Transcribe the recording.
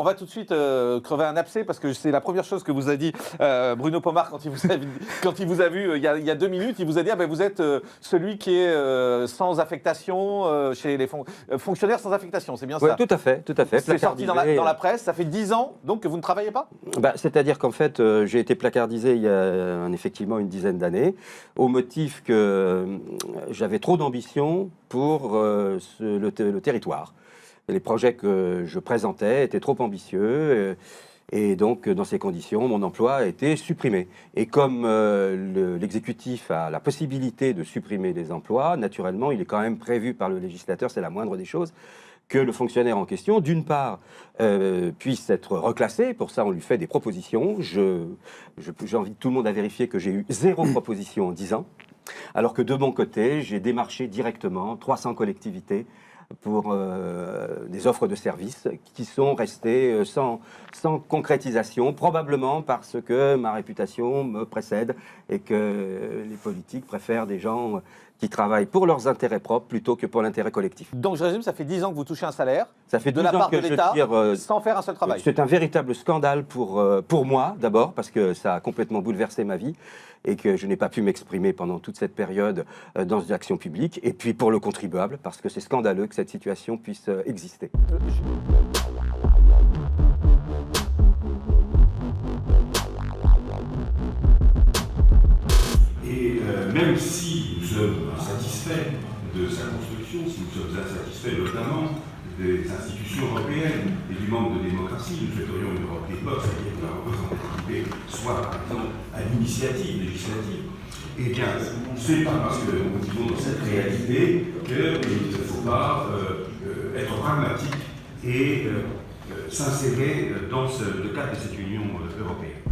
On va tout de suite crever un abcès parce que c'est la première chose que vous a dit Bruno Pomar quand il vous a vu il y a 2 minutes. Il vous a dit vous êtes celui qui est sans affectation chez les fonctionnaires sans affectation, c'est bien ça? Tout à fait, tout à fait. C'est sorti dans la presse, ça fait 10 ans donc que vous ne travaillez pas? C'est-à-dire qu'en fait, j'ai été placardisé il y a effectivement une dizaine d'années au motif que j'avais trop d'ambition pour le territoire. Les projets que je présentais étaient trop ambitieux et donc dans ces conditions, mon emploi a été supprimé. Et comme l'exécutif a la possibilité de supprimer des emplois, naturellement, il est quand même prévu par le législateur, c'est la moindre des choses, que le fonctionnaire en question, d'une part, puisse être reclassé. Pour ça, on lui fait des propositions. J'invite tout le monde à vérifier que j'ai eu 0 proposition en 10 ans, alors que de mon côté, j'ai démarché directement 300 collectivités pour des offres de services qui sont restées sans concrétisation, probablement parce que ma réputation me précède et que les politiques préfèrent des gens qui travaillent pour leurs intérêts propres plutôt que pour l'intérêt collectif. Donc je résume, ça fait 10 ans que vous touchez un salaire ça fait de la part de l'État sans faire un seul travail. C'est un véritable scandale pour moi d'abord parce que ça a complètement bouleversé ma vie et que je n'ai pas pu m'exprimer pendant toute cette période dans une action publique, et puis pour le contribuable parce que c'est scandaleux que cette situation puisse exister. Et même si nous sommes insatisfaits de sa construction, si nous sommes insatisfaits notamment des institutions européennes et du manque de démocratie, nous souhaiterions une Europe d'époque, c'est-à-dire que la représentativité soit, par exemple, à l'initiative législative. Eh bien, c'est pas parce que nous vivons dans cette réalité qu'il ne faut pas être pragmatique et s'insérer dans le cadre de cette Union européenne.